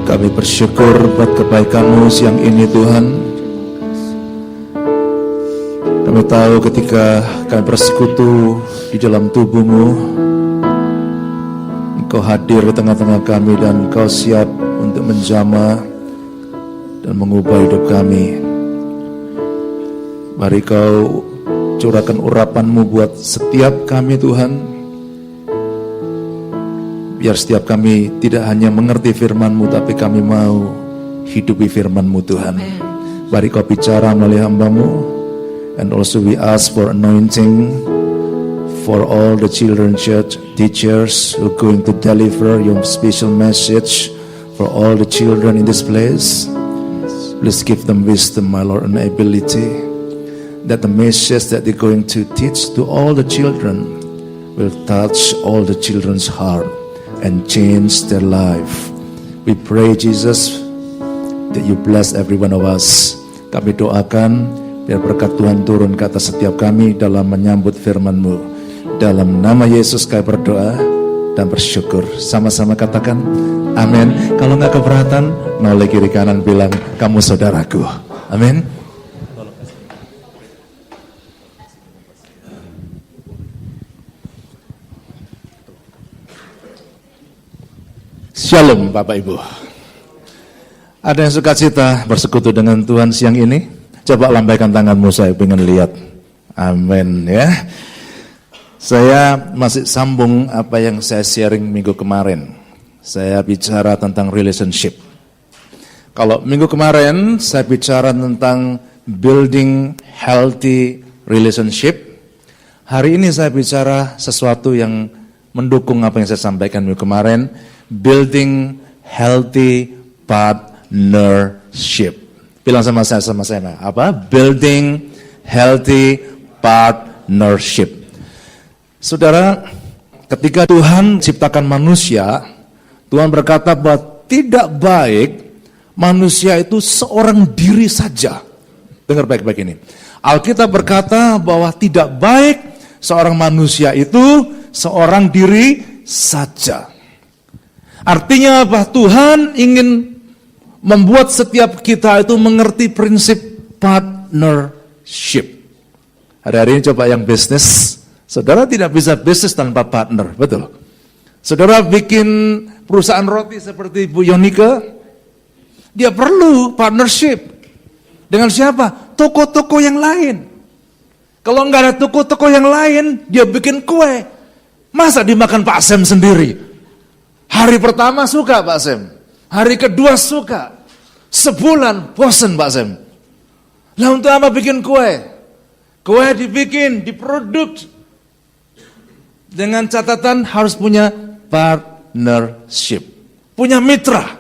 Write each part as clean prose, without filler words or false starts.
Kami bersyukur buat kebaikan-Mu siang ini Tuhan. Kami tahu ketika kami bersekutu di dalam tubuh-Mu, Engkau hadir di tengah-tengah kami dan Engkau siap untuk menjamah dan mengubah hidup kami. Mari Kau curahkan urapan-Mu buat setiap kami Tuhan. Biar setiap kami tidak hanya mengerti firman-Mu, tapi kami mau hidupi firman-Mu Tuhan. Mari Kau bicara melalui hamba-Mu. And also we ask for anointing for all the children church teachers who are going to deliver your special message for all the children in this place. Please give them wisdom, my Lord, and ability, that the message that they're going to teach to all the children will touch all the children's heart and change their life. We pray, Jesus, that you bless every one of us. Kami doakan biar berkat Tuhan turun ke atas setiap kami dalam menyambut firman-Mu. Dalam nama Yesus kami berdoa dan bersyukur. Sama-sama katakan amin. Kalau nggak keberatan, noleh kiri kanan bilang kamu saudaraku. Amin. Shalom Bapak Ibu. Ada yang sukacita bersekutu dengan Tuhan siang ini? Coba lambaikan tanganmu, saya ingin lihat. Amin ya. Saya masih sambung apa yang saya sharing minggu kemarin. Saya bicara tentang relationship. Kalau minggu kemarin saya bicara tentang building healthy relationship. Hari ini saya bicara sesuatu yang mendukung apa yang saya sampaikan minggu kemarin. Building healthy partnership. Bilang sama saya apa? Building healthy partnership. Saudara, ketika Tuhan ciptakan manusia, Tuhan berkata bahwa tidak baik manusia itu seorang diri saja. Dengar baik-baik ini. Alkitab berkata bahwa tidak baik seorang manusia itu seorang diri saja. Artinya apa? Tuhan ingin membuat setiap kita itu mengerti prinsip partnership. Hari-hari ini coba yang bisnis, saudara tidak bisa bisnis tanpa partner, betul? Saudara bikin perusahaan roti seperti Bu Yonika, dia perlu partnership. Dengan siapa? Toko-toko yang lain. Kalau nggak ada toko-toko yang lain, dia bikin kue. Masa dimakan Pak Sem sendiri? Hari pertama suka Pak Sem, hari kedua suka, sebulan bosan Pak Sem. Lah untuk apa bikin kue? Kue dibikin, diproduk dengan catatan harus punya partnership, punya mitra.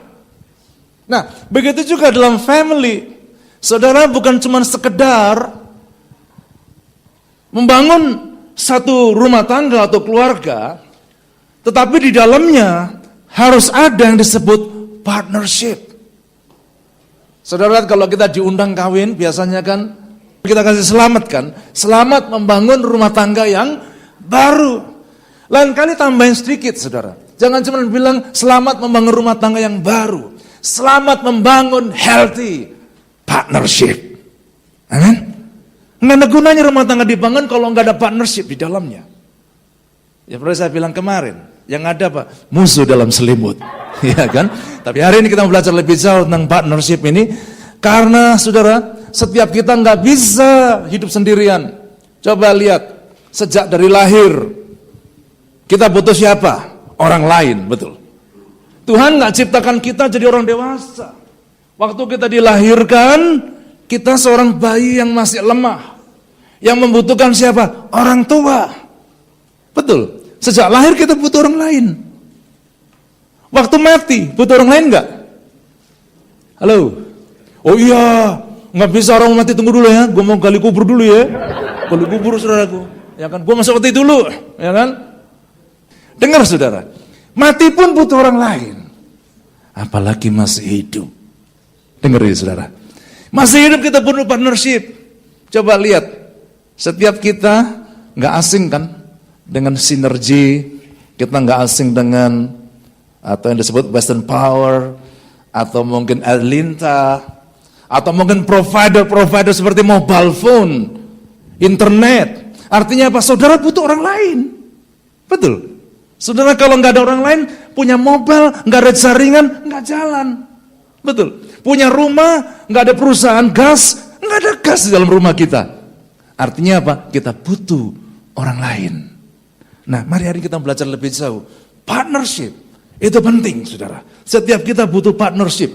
Nah, begitu juga dalam family. Saudara bukan cuma sekedar membangun satu rumah tangga atau keluarga, tetapi di dalamnya harus ada yang disebut partnership. Saudara, kalau kita diundang kawin, biasanya kan kita kasih selamat kan? Selamat membangun rumah tangga yang baru. Lain kali tambahin sedikit, saudara. Jangan cuma bilang selamat membangun rumah tangga yang baru. Selamat membangun healthy partnership. Amin. Nggak ada gunanya rumah tangga dibangun kalau nggak ada partnership di dalamnya. Ya perlu saya bilang kemarin. Yang ada apa? Musuh dalam selimut, ya kan? Tapi hari ini kita belajar lebih jauh tentang partnership ini, karena saudara, setiap kita nggak bisa hidup sendirian. Coba lihat, sejak dari lahir, kita butuh siapa? Orang lain, betul. Tuhan nggak ciptakan kita jadi orang dewasa. Waktu kita dilahirkan, kita seorang bayi yang masih lemah, yang membutuhkan siapa? Orang tua, betul. Sejak lahir kita butuh orang lain. Waktu mati, butuh orang lain enggak? Halo? Oh iya, nggak bisa orang mati, tunggu dulu ya, gue mau gali kubur dulu ya. Gali kubur saudaraku, ya kan? Gue masuk peti dulu, ya kan? Dengar saudara, mati pun butuh orang lain. Apalagi masih hidup. Dengar ya saudara, masih hidup kita butuh partnership. Coba lihat, setiap kita nggak asing kan? Dengan sinergi, kita nggak asing dengan atau yang disebut Western power, atau mungkin Adelinta, atau mungkin provider-provider seperti mobile phone, internet. Artinya apa? Saudara butuh orang lain. Betul. Saudara kalau nggak ada orang lain, punya mobile, nggak ada jaringan, nggak jalan. Betul. Punya rumah, nggak ada perusahaan gas, nggak ada gas di dalam rumah kita. Artinya apa? Kita butuh orang lain. Nah, mari hari kita belajar lebih jauh. Partnership, itu penting, saudara. Setiap kita butuh partnership.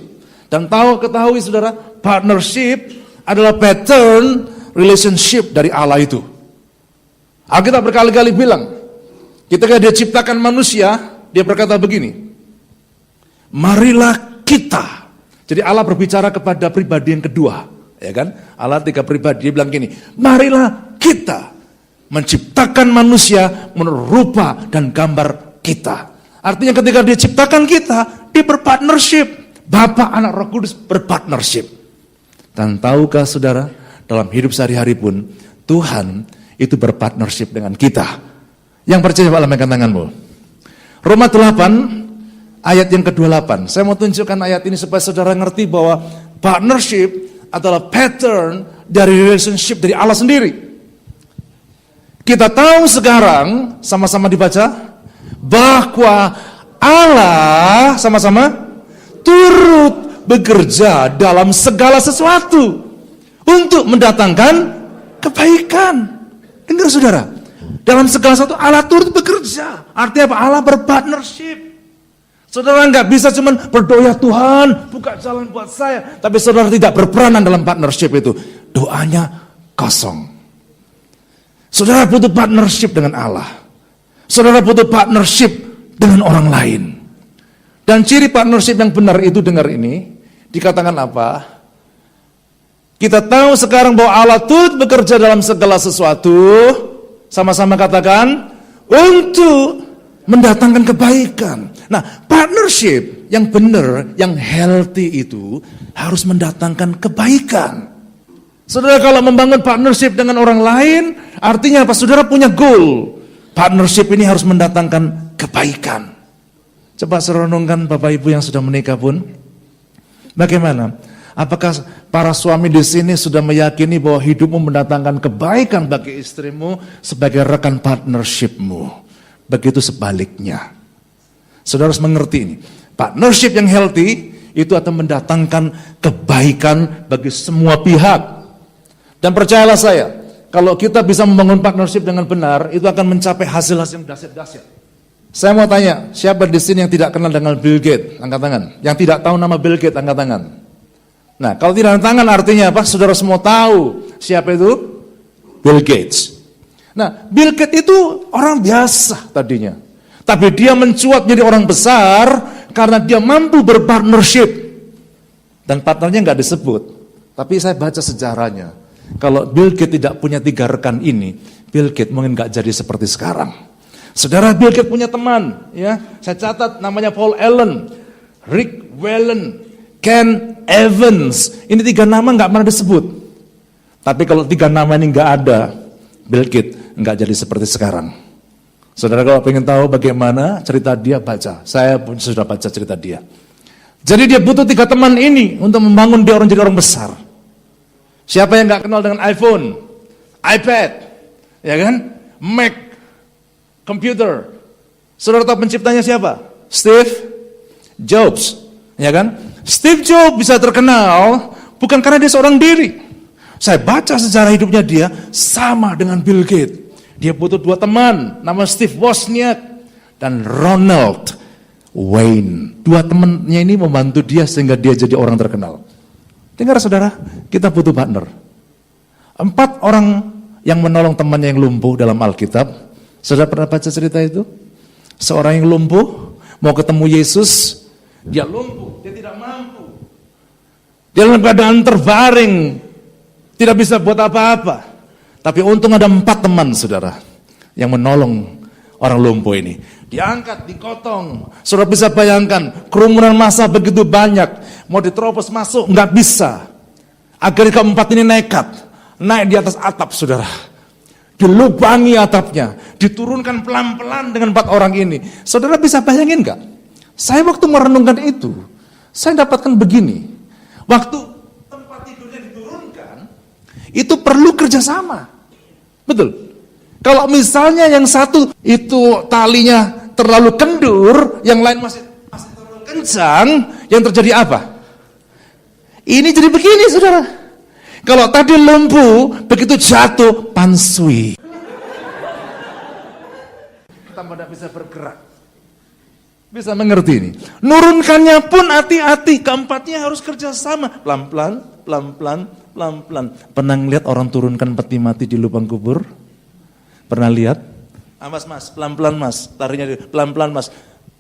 Dan ketahui, saudara, partnership adalah pattern relationship dari Allah itu. Alkitab berkali-kali bilang, ketika dia ciptakan manusia, dia berkata begini, marilah kita. Jadi Allah berbicara kepada pribadi yang kedua, ya kan? Allah tiga pribadi, dia bilang gini, marilah kita menciptakan manusia menurut rupa dan gambar kita. Artinya ketika dia ciptakan kita, dia berpartnership. Bapa, Anak, Roh Kudus berpartnership. Dan tahukah saudara, dalam hidup sehari-hari pun, Tuhan itu berpartnership dengan kita. Yang percaya, Pak, lambaikan tanganmu. Roma 8, ayat yang ke-28. Saya mau tunjukkan ayat ini supaya saudara ngerti bahwa partnership adalah pattern dari relationship dari Allah sendiri. Kita tahu sekarang, sama-sama dibaca, bahwa Allah sama-sama turut bekerja dalam segala sesuatu untuk mendatangkan kebaikan. Dengar saudara, dalam segala sesuatu Allah turut bekerja. Artinya apa? Allah berpartnership. Saudara nggak bisa cuman berdoa, Tuhan buka jalan buat saya, tapi saudara tidak berperanan dalam partnership itu. Doanya kosong. Saudara butuh partnership dengan Allah. Saudara butuh partnership dengan orang lain. Dan ciri partnership yang benar itu, dengar ini, dikatakan apa? Kita tahu sekarang bahwa Allah turut bekerja dalam segala sesuatu, sama-sama katakan, untuk mendatangkan kebaikan. Nah, partnership yang benar, yang healthy itu harus mendatangkan kebaikan. Saudara kalau membangun partnership dengan orang lain, artinya apa? Saudara punya goal. Partnership ini harus mendatangkan kebaikan. Coba renungkan Bapak Ibu yang sudah menikah pun. Bagaimana? Apakah para suami di sini sudah meyakini bahwa hidupmu mendatangkan kebaikan bagi istrimu sebagai rekan partnershipmu? Begitu sebaliknya. Saudara harus mengerti ini. Partnership yang healthy itu akan mendatangkan kebaikan bagi semua pihak. Dan percayalah saya, kalau kita bisa membangun partnership dengan benar, itu akan mencapai hasil-hasil yang dahsyat-dahsyat. Saya mau tanya, siapa di sini yang tidak kenal dengan Bill Gates? Angkat tangan. Yang tidak tahu nama Bill Gates, angkat tangan. Nah, kalau tidak angkat tangan artinya apa? Saudara semua tahu siapa itu? Bill Gates. Nah, Bill Gates itu orang biasa tadinya. Tapi dia mencuat menjadi orang besar karena dia mampu berpartnership. Dan partnernya nggak disebut. Tapi saya baca sejarahnya. Kalau Bill Gates tidak punya 3 rekan ini, Bill Gates mungkin nggak jadi seperti sekarang. Saudara, Bill Gates punya teman, ya. Saya catat namanya Paul Allen, Rick Wellen, Ken Evans. Ini 3 nama nggak pernah disebut. Tapi kalau 3 nama ini nggak ada, Bill Gates nggak jadi seperti sekarang. Saudara kalau pengen tahu bagaimana cerita dia, baca. Saya pun sudah baca cerita dia. Jadi dia butuh 3 teman ini untuk membangun dia jadi orang besar. Siapa yang nggak kenal dengan iPhone, iPad, ya kan, Mac, komputer? Saudara tahu penciptanya siapa? Steve Jobs, ya kan? Steve Jobs bisa terkenal bukan karena dia seorang diri. Saya baca sejarah hidupnya dia sama dengan Bill Gates. Dia butuh 2 teman, nama Steve Wozniak dan Ronald Wayne. 2 temannya ini membantu dia sehingga dia jadi orang terkenal. Dengar saudara, kita butuh partner. 4 orang yang menolong temannya yang lumpuh dalam Alkitab. Saudara pernah baca cerita itu? Seorang yang lumpuh, mau ketemu Yesus, dia lumpuh, dia tidak mampu. Dia dalam keadaan terbaring, tidak bisa buat apa-apa. Tapi untung ada 4 teman saudara, yang menolong orang lumpuh ini. Diangkat, dikotong. Saudara bisa bayangkan, kerumunan massa begitu banyak. Mau diterobos masuk, nggak bisa. Akhirnya keempat ini nekat. Naik di atas atap, saudara. Dilubangi atapnya. Diturunkan pelan-pelan dengan 4 orang ini. Saudara bisa bayangin nggak? Saya waktu merenungkan itu, Saya dapatkan begini, waktu tempat tidurnya diturunkan, itu perlu kerjasama. Betul. Kalau misalnya yang satu itu talinya terlalu kendur, yang lain masih terlalu kencang, yang terjadi apa? Ini jadi begini, saudara. Kalau tadi lumpuh, begitu jatuh, pansui. Kita tidak bisa bergerak. Bisa mengerti ini. Nurunkannya pun hati-hati, keempatnya harus kerjasama. Pelan-pelan, pelan-pelan, pelan-pelan. Pernah lihat orang turunkan peti mati di lubang kubur? Pernah lihat? Mas, pelan-pelan mas, tarinya pelan-pelan mas.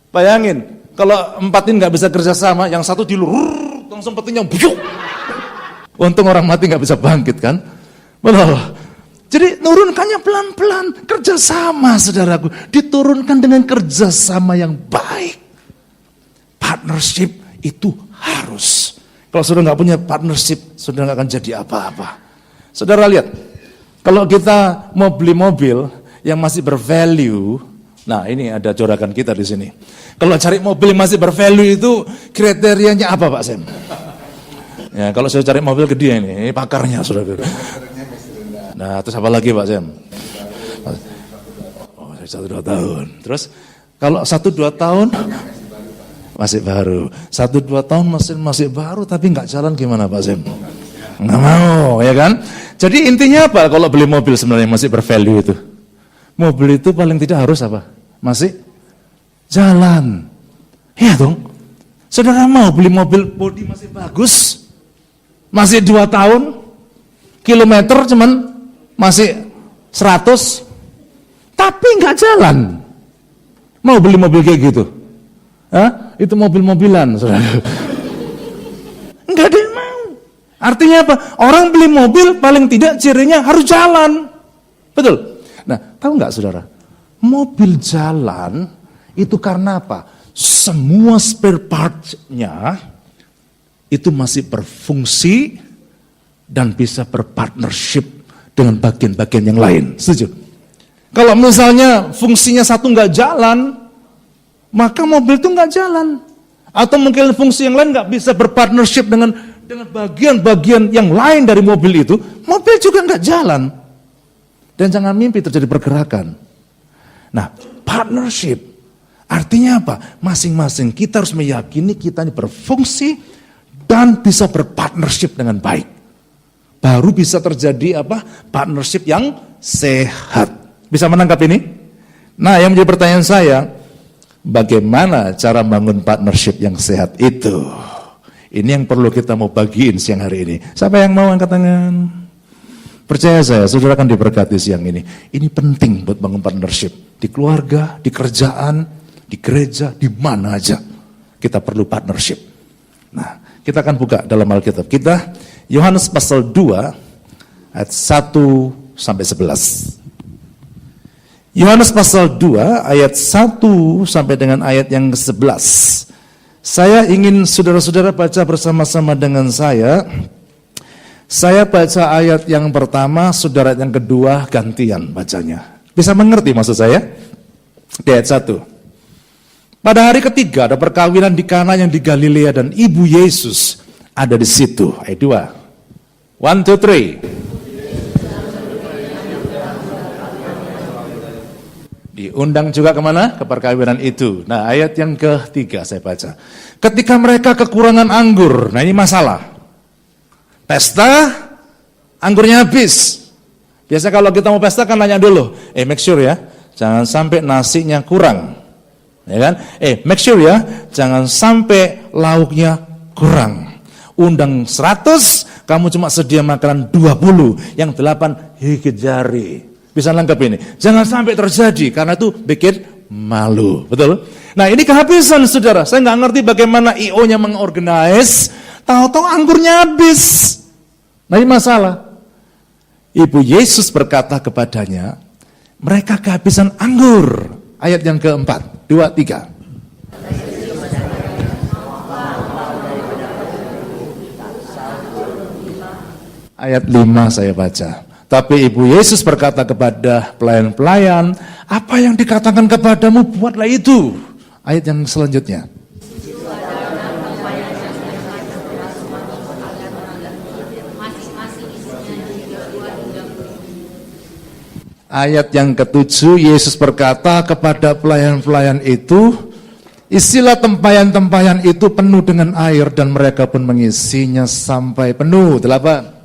Bayangin, kalau empat ini nggak bisa kerjasama, yang satu dilurur, langsung petinya biuk. Untung orang mati nggak bisa bangkit kan? Betul. Jadi nurunkannya pelan-pelan, kerjasama saudaraku. Diturunkan dengan kerjasama yang baik. Partnership itu harus. Kalau saudara nggak punya partnership, saudara nggak akan jadi apa-apa. Saudara lihat, kalau kita mau beli mobil yang masih bervalue, nah ini ada corakan kita di sini. Kalau cari mobil yang masih bervalue itu kriterianya apa Pak Sam? Ya, kalau saya cari mobil gede ini pakarnya saudara. Nah, terus apa lagi Pak Sam? Oh, 1-2 tahun. Terus kalau 1-2 tahun masih baru. 1-2 tahun masih baru tapi nggak jalan gimana Pak Sam? Nggak mau, ya kan? Jadi intinya apa kalau beli mobil sebenarnya masih bervalue itu? Mobil itu paling tidak harus apa? Masih jalan. Ya dong. Saudara mau beli mobil bodi masih bagus? Masih 2 tahun? Kilometer cuman masih 100, tapi nggak jalan. Mau beli mobil kayak gitu? Hah? Itu mobil-mobilan, saudara. Nggak ada yang mau. Artinya apa? Orang beli mobil paling tidak cirinya harus jalan. Betul? Nah, tahu nggak saudara? Mobil jalan itu karena apa? Semua spare part-nya itu masih berfungsi dan bisa berpartnership dengan bagian-bagian yang lain. Setuju? Kalau misalnya fungsinya satu nggak jalan, maka mobil itu nggak jalan. Atau mungkin fungsi yang lain nggak bisa berpartnership dengan bagian-bagian yang lain dari mobil itu, mobil juga nggak jalan. Dan jangan mimpi terjadi pergerakan. Nah, partnership artinya apa? Masing-masing kita harus meyakini kita ini berfungsi dan bisa berpartnership dengan baik. Baru bisa terjadi apa? Partnership yang sehat. Bisa menangkap ini? Nah, yang menjadi pertanyaan saya, bagaimana cara bangun partnership yang sehat itu? Ini yang perlu kita mau bagiin siang hari ini. Siapa yang mau angkat tangan? Percaya saya, saudara akan diberkati siang ini. Ini penting buat bangun partnership. Di keluarga, di kerjaan, di gereja, di mana aja. Kita perlu partnership. Nah, kita akan buka dalam Alkitab kita. Yohanes pasal 2 ayat 1 sampai 11. Yohanes pasal 2 ayat 1 sampai dengan ayat yang ke-11. Saya ingin saudara-saudara baca bersama-sama dengan saya. Saya baca ayat yang pertama, saudara yang kedua gantian bacanya. Bisa mengerti maksud saya? Di ayat 1. Pada hari ketiga ada perkawinan di Kana yang di Galilea dan ibu Yesus ada di situ. Ayat 2. 1, 2, 3. Diundang juga kemana? Ke perkawinan itu. Nah, ayat yang ketiga saya baca. Ketika mereka kekurangan anggur. Nah, ini masalah. Pesta, anggurnya habis. Biasa kalau kita mau pesta kan nanya dulu. Make sure ya, jangan sampai nasinya kurang. Ya kan? Make sure ya, jangan sampai lauknya kurang. Undang 100, kamu cuma sedia makanan 20, yang 8 gigit jari. Bisa lengkap ini. Jangan sampai terjadi, karena itu bikin malu. Betul? Nah, ini kehabisan saudara. Saya nggak ngerti bagaimana IO-nya mengorganize, tahu-tahu anggurnya habis. Nah, ini masalah. Ibu Yesus berkata kepadanya, mereka kehabisan anggur. Ayat yang keempat, 2, 3. Ayat 5 saya baca. Tapi ibu Yesus berkata kepada pelayan-pelayan, apa yang dikatakan kepadamu buatlah itu. Ayat yang selanjutnya. Ayat yang ke-7, Yesus berkata kepada pelayan-pelayan itu, isilah tempayan-tempayan itu penuh dengan air, dan mereka pun mengisinya sampai penuh. 8.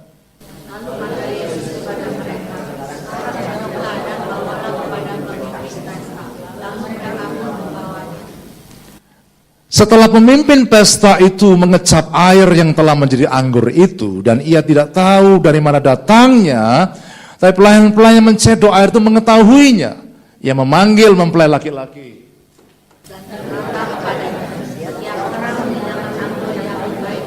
Setelah pemimpin pesta itu mengecap air yang telah menjadi anggur itu, dan ia tidak tahu dari mana datangnya, tapi pelayan-pelayan mencedok air itu mengetahuinya. Ia memanggil mempelai laki-laki. Dan berkata kepadanya, setiap orang minum anggur yang baik,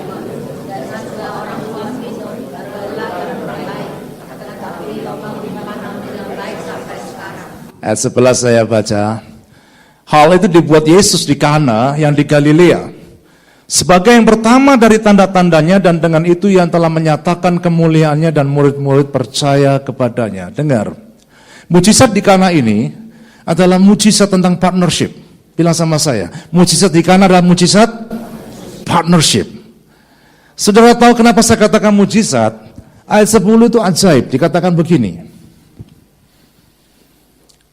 dan segala orang puas minum adalah yang baik, tetapi lubang ditanam dengan baik sampai sekarang. Ayat 11 saya baca. Hal itu dibuat Yesus di Kana yang di Galilea sebagai yang pertama dari tanda-tandanya, dan dengan itu yang telah menyatakan kemuliaannya dan murid-murid percaya kepadanya. Dengar, mujizat di Kana ini adalah mujizat tentang partnership. Bilang sama saya, mujizat di Kana adalah mujizat partnership. Saudara tahu kenapa saya katakan mujizat? Ayat 10 itu ajaib, dikatakan begini.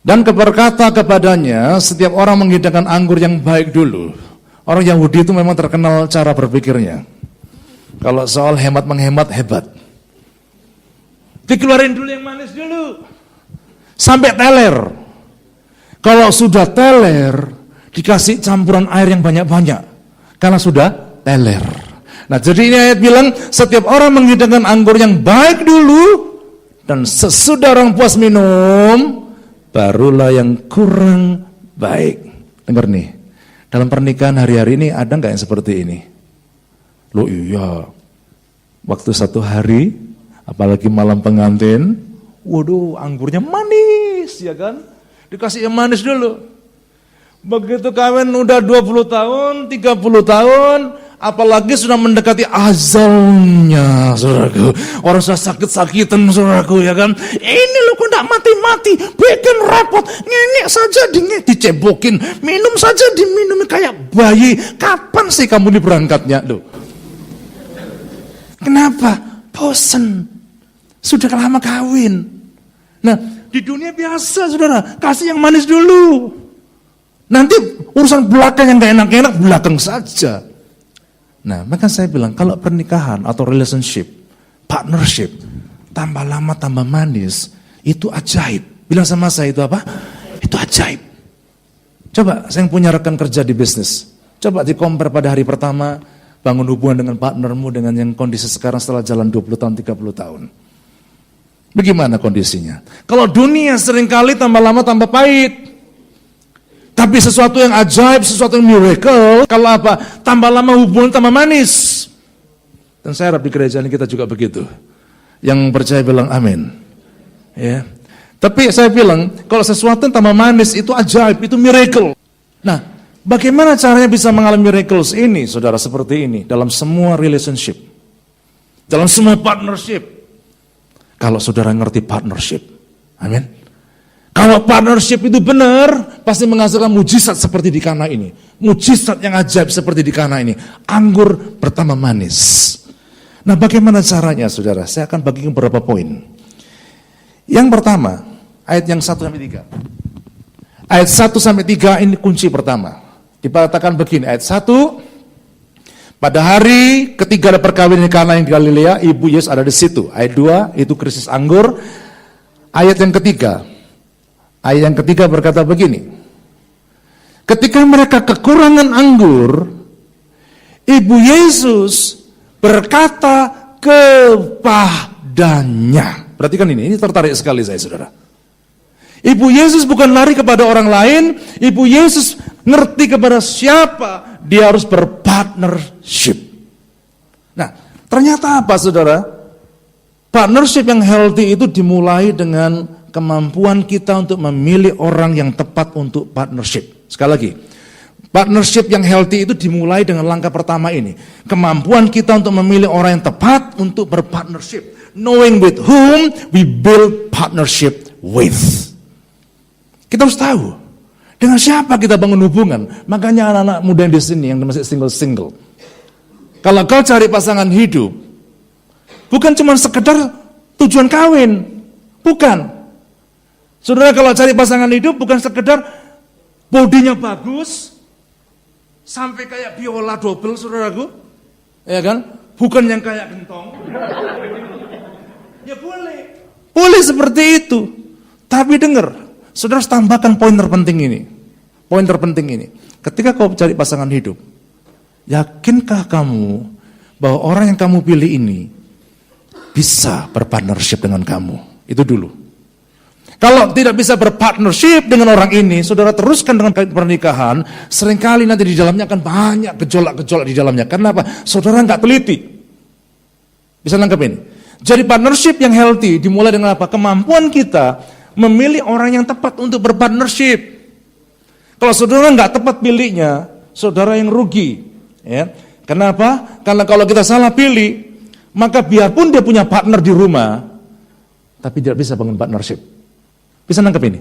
Dan berkata kepadanya, setiap orang menghidangkan anggur yang baik dulu. Orang Yahudi itu memang terkenal cara berpikirnya. Kalau soal hemat menghemat, hebat. Dikeluarin dulu yang manis dulu, sampai teler. Kalau sudah teler, dikasih campuran air yang banyak-banyak, karena sudah teler. Nah, jadi ini ayat bilang, setiap orang menghidangkan anggur yang baik dulu, dan sesudah orang puas minum, barulah yang kurang baik. Dengar nih, dalam pernikahan hari-hari ini ada nggak yang seperti ini? Loh iya, waktu satu hari, apalagi malam pengantin, waduh anggurnya manis ya kan? Dikasih yang manis dulu. Begitu kawin udah 20 tahun, 30 tahun, apalagi sudah mendekati azalnya, saudaraku. Orang sudah sakit-sakitan, saudaraku, ya kan. Ini lo kok enggak mati-mati, bikin repot, ngenyek saja dicebokin, minum saja diminum kayak bayi. Kapan sih kamu ini berangkatnya, lo? Kenapa? Bosen. Sudah lama kawin. Nah, di dunia biasa, saudara, kasih yang manis dulu. Nanti urusan belakang yang gak enak-enak, belakang saja. Nah, maka saya bilang, kalau pernikahan atau relationship, partnership, tambah lama tambah manis, itu ajaib. Bilang sama saya, itu apa? Itu ajaib. Coba, saya yang punya rekan kerja di bisnis, coba di-compare pada hari pertama, bangun hubungan dengan partnermu dengan yang kondisi sekarang setelah jalan 20 tahun, 30 tahun. Bagaimana kondisinya? Kalau dunia seringkali tambah lama tambah pahit. Tapi sesuatu yang ajaib, sesuatu yang miracle, kalau apa? Tambah lama hubungan tambah manis. Dan saya harap di gereja ini kita juga begitu. Yang percaya bilang amin. Ya. Tapi saya bilang, kalau sesuatu yang tambah manis itu ajaib, itu miracle. Nah, bagaimana caranya bisa mengalami miracles ini, saudara, seperti ini, dalam semua relationship, dalam semua partnership. Kalau saudara ngerti partnership, amin. Kalau partnership itu benar, pasti menghasilkan mujizat seperti di Kana ini. Mujizat yang ajaib seperti di Kana ini. Anggur bertambah manis. Nah, bagaimana caranya, saudara? Saya akan bagikan beberapa poin. Yang pertama, ayat yang 1-3. Ayat 1-3 ini kunci pertama. Dikatakan begini, ayat 1, pada hari ketiga ada perkawinan di Kana yang di Galilea, ibu Yesus ada di situ. Ayat 2, itu krisis anggur. Ayat yang ketiga berkata begini, ketika mereka kekurangan anggur, ibu Yesus berkata kepadanya. Perhatikan ini tertarik sekali saya, saudara. Ibu Yesus bukan lari kepada orang lain, ibu Yesus ngerti kepada siapa dia harus berpartnership. Nah, ternyata apa, saudara? Partnership yang healthy itu dimulai dengan kemampuan kita untuk memilih orang yang tepat untuk partnership. Sekali lagi, partnership yang healthy itu dimulai dengan langkah pertama ini. Kemampuan kita untuk memilih orang yang tepat untuk berpartnership. Knowing with whom we build partnership with. Kita harus tahu, dengan siapa kita bangun hubungan. Makanya anak-anak muda yang di sini, yang masih single-single. Kalau kau cari pasangan hidup, bukan cuma sekedar tujuan kawin. Bukan. Saudara kalau cari pasangan hidup bukan sekedar bodinya bagus, sampai kayak biola double, saudaraku. Ya kan? Bukan yang kayak gentong. Ya boleh. Boleh seperti itu. Tapi dengar, saudara harus tambahkan poin terpenting ini. Poin terpenting ini. Ketika kau cari pasangan hidup, yakinkah kamu bahwa orang yang kamu pilih ini bisa berpartnership dengan kamu? Itu dulu. Kalau tidak bisa berpartnership dengan orang ini, saudara teruskan dengan pernikahan, seringkali nanti di dalamnya akan banyak gejolak-gejolak di dalamnya. Kenapa? Saudara nggak teliti. Bisa nangkep ini? Jadi partnership yang healthy dimulai dengan apa? Kemampuan kita memilih orang yang tepat untuk berpartnership. Kalau saudara nggak tepat pilihnya, saudara yang rugi. Ya. Kenapa? Karena kalau kita salah pilih, maka biarpun dia punya partner di rumah, tapi tidak bisa bangun partnership. Bisa nangkep ini?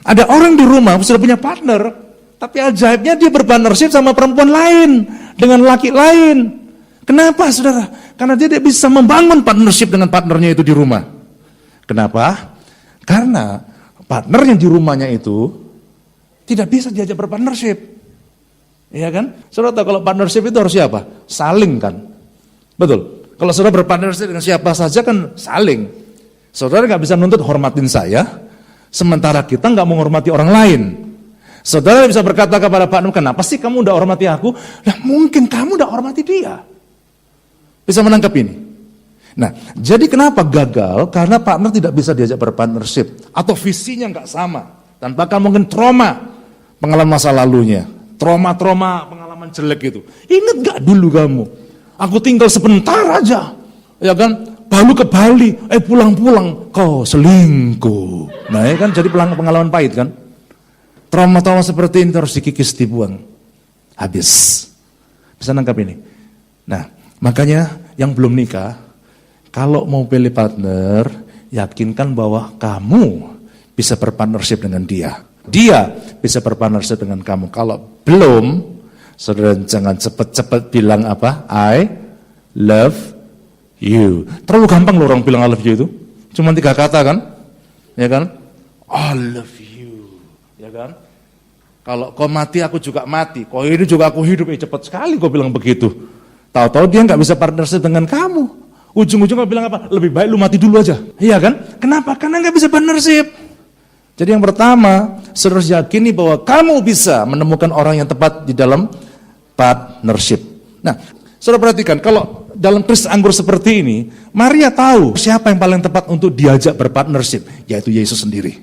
Ada orang di rumah sudah punya partner, tapi ajaibnya dia berpartnership sama perempuan lain, dengan laki lain. Kenapa, saudara? Karena dia tidak bisa membangun partnership dengan partnernya itu di rumah. Kenapa? Karena partner yang di rumahnya itu tidak bisa diajak berpartnership. Iya kan? Saudara tahu kalau partnership itu harus siapa? Saling kan? Betul. Kalau saudara berpartnership dengan siapa saja kan saling. Saudara nggak bisa nuntut hormatin saya, sementara kita nggak menghormati orang lain. Saudara bisa berkata kepada partner, kenapa sih kamu udah hormati aku? Nah mungkin kamu udah hormati dia. Bisa menangkap ini? Nah, jadi kenapa gagal? Karena partner tidak bisa diajak berpartnership. Atau visinya nggak sama. Dan bahkan mungkin trauma pengalaman masa lalunya. Trauma-trauma pengalaman jelek itu. Ingat gak dulu kamu? Aku tinggal sebentar aja. Ya kan? Baru ke Bali, pulang-pulang kau selingkuh. Nah ya kan jadi pengalaman pahit kan. Trauma-trauma seperti ini harus dikikis, dibuang. Habis. Bisa nangkap ini? Nah, makanya yang belum nikah, kalau mau pilih partner, yakinkan bahwa kamu bisa berpartnership dengan dia. Dia bisa berpartnership dengan kamu. Kalau belum, saudara jangan cepat-cepat bilang apa? I love you. Terlalu gampang loh orang bilang I love you itu. Cuma 3 kata kan? Ya kan? I love you. Ya kan? Kalau kau mati aku juga mati. Kau hidup juga aku hidup. Cepat sekali kau bilang begitu. Tahu-tahu dia nggak bisa partnership dengan kamu. Ujung-ujungnya bilang apa? Lebih baik lu mati dulu aja. Iya kan? Kenapa? Karena nggak bisa partnership. Jadi yang pertama, saudara harus yakini bahwa kamu bisa menemukan orang yang tepat di dalam partnership. Nah, saudara perhatikan, kalau dalam kris anggur seperti ini, Maria tahu siapa yang paling tepat untuk diajak berpartnership, yaitu Yesus sendiri.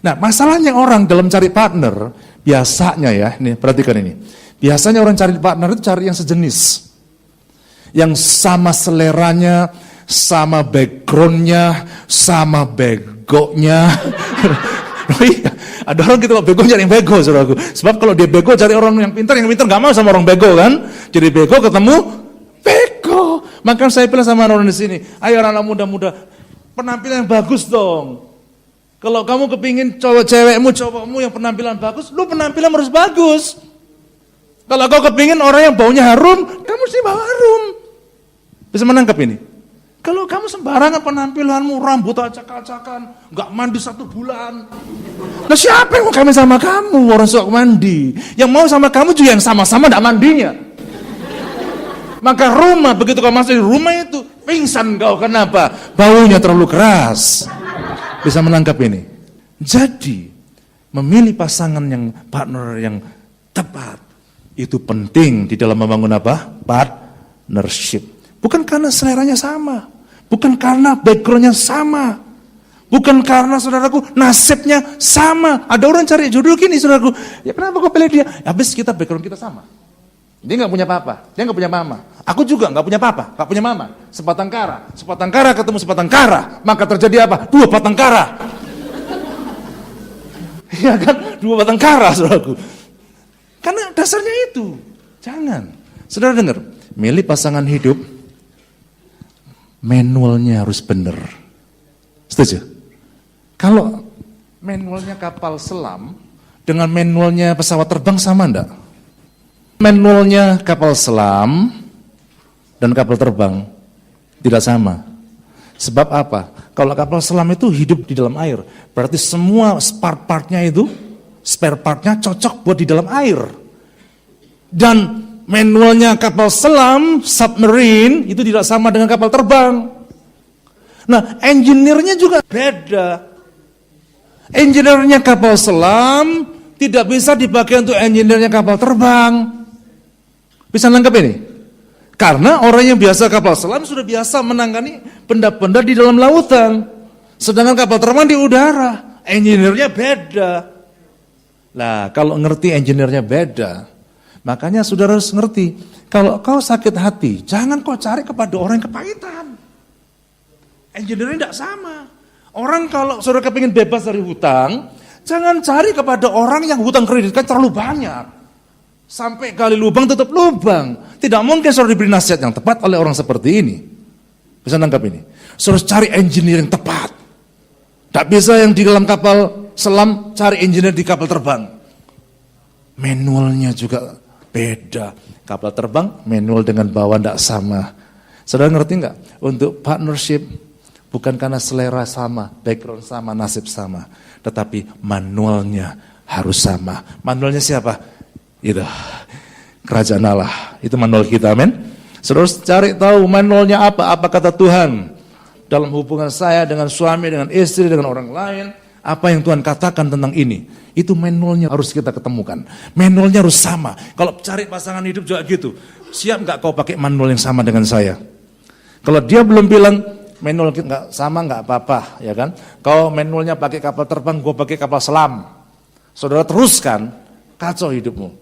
Nah, masalahnya orang dalam cari partner, biasanya ya, ini perhatikan ini. Biasanya orang cari partner itu cari yang sejenis. Yang sama seleranya, sama backgroundnya, sama begonya. Ada orang gitu kok bego cari yang bego, saudaraku. Sebab kalau dia bego cari orang yang pintar gak mau sama orang bego kan. Jadi bego ketemu bego. Maka saya bilang sama orang di sini, ayo anak muda-muda, penampilan yang bagus dong. Kalau kamu kepingin cowokmu yang penampilan bagus, lu penampilan harus bagus. Kalau kau kepingin orang yang baunya harum, kamu sih bawa harum. Bisa menangkap ini? Kalau kamu sembarangan penampilanmu, rambut acak-acakan, gak mandi 1 bulan. Nah siapa yang mau kawin sama kamu, orang suka mandi? Yang mau sama kamu juga yang sama-sama gak mandinya. Maka rumah, begitu kau masuk di rumah itu, pingsan kau, kenapa? Baunya terlalu keras. Bisa menangkap ini? Jadi, memilih pasangan yang partner yang tepat, itu penting di dalam membangun apa? Partnership. Bukan karena seleranya sama, bukan karena backgroundnya sama, bukan karena saudaraku nasibnya sama. Ada orang cari jodoh gini saudaraku, ya kenapa kau pilih dia? Habis kita background kita sama. Dia nggak punya papa, dia nggak punya mama. Aku juga nggak punya papa, nggak punya mama. Sepatang kara ketemu sepatang kara, maka terjadi apa? 2 batang kara. Iya kan? 2 batang kara saudaraku. Karena dasarnya itu. Jangan. Saudara dengar, milih pasangan hidup, manualnya harus benar. Setuju? Kalau manualnya kapal selam dengan manualnya pesawat terbang sama enggak? Manualnya kapal selam dan kapal terbang tidak sama. Sebab apa? Kalau kapal selam itu hidup di dalam air, berarti semua spare partnya cocok buat di dalam air. Dan manualnya kapal selam, submarine, itu tidak sama dengan kapal terbang. Nah, engineer-nya juga beda. Engineer-nya kapal selam tidak bisa dipakai untuk engineer-nya kapal terbang. Bisa nangkap ini? Karena orang yang biasa kapal selam sudah biasa menangani benda-benda di dalam lautan. Sedangkan kapal terbang di udara, engineer-nya beda. Nah, kalau ngerti engineer-nya beda, makanya saudara harus ngerti, kalau kau sakit hati, jangan kau cari kepada orang yang kepahitan. Engineer-nya tidak sama. Orang kalau saudara kepingin bebas dari hutang, jangan cari kepada orang yang hutang kredit kan terlalu banyak. Sampai gali lubang tutup lubang. Tidak mungkin saudara diberi nasihat yang tepat oleh orang seperti ini. Bisa nangkap ini? Saudara cari engineer yang tepat. Tak bisa yang di dalam kapal selam cari engineer di kapal terbang. Manualnya juga beda. Kapal terbang manual dengan bawah tidak sama. Saudara ngerti nggak? Untuk partnership bukan karena selera sama, background sama, nasib sama, tetapi manualnya harus sama. Manualnya siapa? Itu kerajaan Allah, itu manual kita, amin. Saudara cari tahu manualnya apa kata Tuhan dalam hubungan saya dengan suami, dengan istri, dengan orang lain, apa yang Tuhan katakan tentang ini. Itu manualnya harus kita ketemukan. Manualnya harus sama. Kalau cari pasangan hidup juga gitu. Siap nggak kau pakai manual yang sama dengan saya? Kalau dia belum bilang manual kita nggak sama, nggak apa-apa, ya kan? Kau manualnya pakai kapal terbang, gue pakai kapal selam. Saudara teruskan, kacau hidupmu.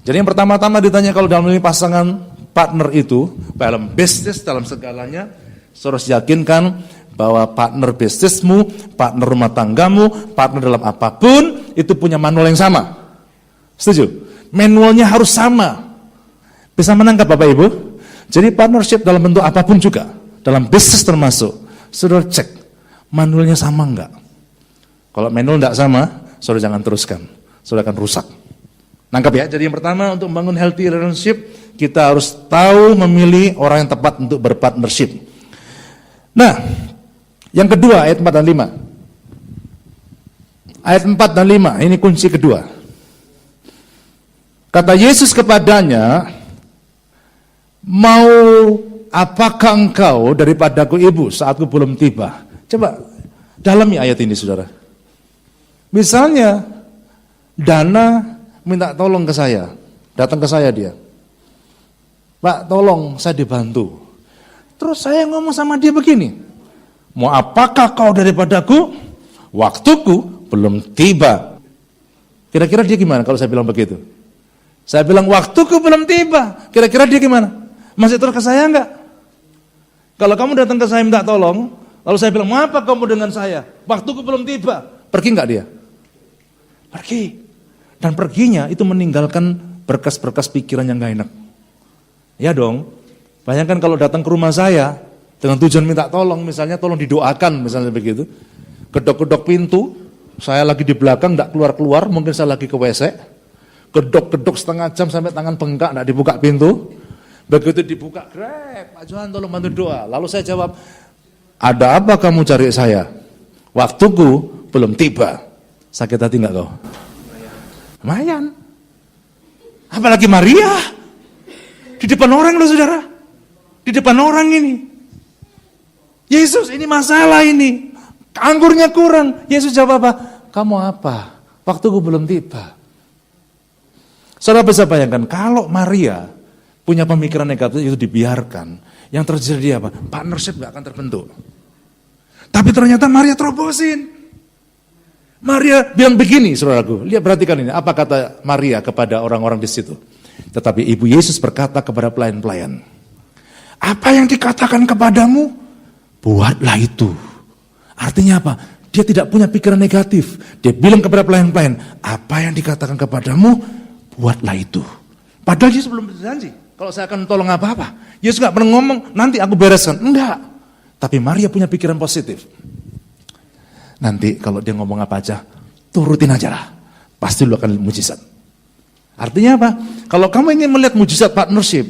Jadi yang pertama-tama ditanya kalau dalam ini pasangan partner itu, dalam bisnis, dalam segalanya, saudara yakinkan bahwa partner bisnismu, partner rumah tanggamu, partner dalam apapun, itu punya manual yang sama. Setuju? Manualnya harus sama. Bisa menangkap Bapak Ibu? Jadi partnership dalam bentuk apapun juga, dalam bisnis termasuk, saudara cek, manualnya sama enggak? Kalau manual enggak sama, saudara jangan teruskan, saudara akan rusak. Nangkap ya, jadi yang pertama untuk membangun healthy relationship, kita harus tahu memilih orang yang tepat untuk berpartnership. Nah, yang kedua ayat 4 dan 5. Ayat 4 dan 5, ini kunci kedua. Kata Yesus kepadanya, mau apakah engkau daripadaku ibu saatku belum tiba? Coba dalami ayat ini saudara. Misalnya, Dana minta tolong ke saya, datang ke saya dia. Pak, tolong saya dibantu. Terus saya ngomong sama dia begini, mau apakah kau daripadaku? Waktuku belum tiba. Kira-kira dia gimana kalau saya bilang begitu? Saya bilang waktuku belum tiba. Kira-kira dia gimana? Masih terus ke saya enggak? Kalau kamu datang ke saya minta tolong, lalu saya bilang, mau apa kamu dengan saya? Waktuku belum tiba. Pergi enggak dia? Pergi. Dan perginya itu meninggalkan berkas-berkas pikiran yang gak enak. Ya dong, bayangkan kalau datang ke rumah saya dengan tujuan minta tolong, misalnya tolong didoakan, misalnya begitu. Kedok-kedok pintu, saya lagi di belakang, gak keluar-keluar, mungkin saya lagi ke WC. Kedok-kedok setengah jam sampai tangan bengkak, gak dibuka pintu. Begitu dibuka, Greg, Pak Johan tolong bantu doa. Lalu saya jawab, ada apa kamu cari saya? Waktuku belum tiba. Sakit hati gak kau? Lumayan. Apalagi Maria. Di depan orang loh saudara. Di depan orang ini. Yesus ini masalah ini. Anggurnya kurang. Yesus jawab apa? Kamu apa? Waktuku belum tiba. Saudara bisa bayangkan kalau Maria punya pemikiran negatif itu dibiarkan. Yang terjadi apa? Partnership gak akan terbentuk. Tapi ternyata Maria terobosin. Maria bilang begini, saudaraku, lihat perhatikan ini, apa kata Maria kepada orang-orang di situ. Tetapi Ibu Yesus berkata kepada pelayan-pelayan, apa yang dikatakan kepadamu, buatlah itu. Artinya apa? Dia tidak punya pikiran negatif. Dia bilang kepada pelayan-pelayan, apa yang dikatakan kepadamu, buatlah itu. Padahal Yesus belum berjanji, kalau saya akan tolong apa-apa. Yesus gak pernah ngomong, nanti aku bereskan. Enggak. Tapi Maria punya pikiran positif. Nanti kalau dia ngomong apa aja, turutin aja lah. Pasti lu akan mujizat. Artinya apa? Kalau kamu ingin melihat mujizat partnership,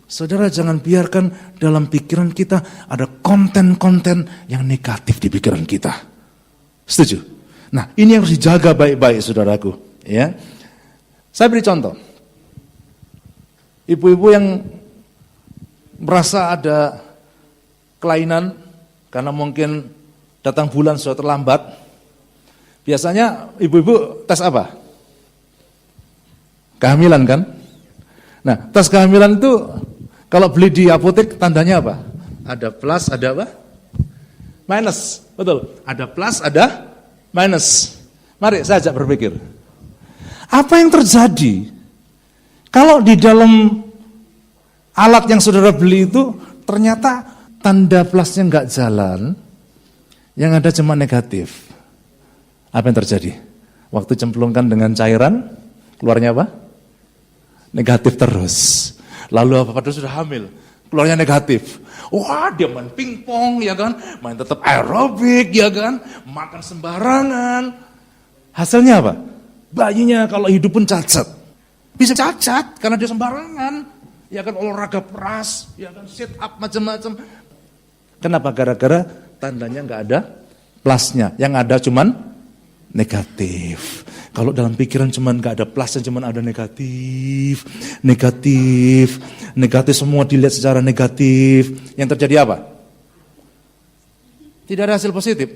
Saudara jangan biarkan dalam pikiran kita ada konten-konten yang negatif di pikiran kita. Setuju? Nah, ini yang harus dijaga baik-baik saudaraku. Ya, saya beri contoh. Ibu-ibu yang merasa ada kelainan karena mungkin datang bulan sudah terlambat. Biasanya ibu-ibu tes apa? Kehamilan kan? Nah, tes kehamilan itu kalau beli di apotek tandanya apa? Ada plus, ada apa? Minus, betul. Ada plus, ada minus. Mari saya ajak berpikir. Apa yang terjadi kalau di dalam alat yang saudara beli itu ternyata tanda plusnya nggak jalan, yang ada cuma negatif? Apa yang terjadi? Waktu cemplungkan dengan cairan, keluarnya apa? Negatif terus. Lalu apa? Padahal sudah hamil, keluarnya negatif. Wah, dia main pingpong, ya kan? Main tetap aerobik, ya kan? Makan sembarangan. Hasilnya apa? Bayinya kalau hidup pun cacat. Bisa cacat karena dia sembarangan. Ya kan, olahraga keras, ya kan, sit up macam-macam. Kenapa? Gara-gara tandanya nggak ada plusnya. Yang ada cuman negatif. Kalau dalam pikiran cuman nggak ada plusnya, cuman ada negatif, negatif, negatif, semua dilihat secara negatif. Yang terjadi apa? Tidak ada hasil positif.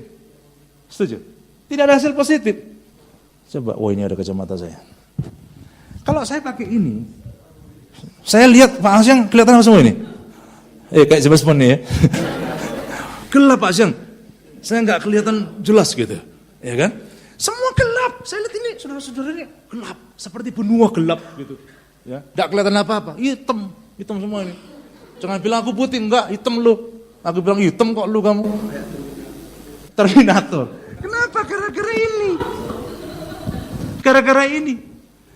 Setuju? Tidak ada hasil positif. Coba, oh ini ada kacamata saya. Kalau saya pakai ini, saya lihat Pak Asyang kelihatan apa semua ini? Kayak James Bond nih ya. Gelap Pak Asyang. Saya nggak kelihatan jelas gitu, ya kan? Semua gelap. Saya lihat ini, saudara-saudara ini gelap, seperti benua gelap gitu. Ya, nggak kelihatan apa-apa. Hitam semua ini. Jangan bilang aku putih, enggak, hitam lu. Aku bilang hitam kok lu kamu. Terminator. Kenapa? Gara-gara ini. Gara-gara ini.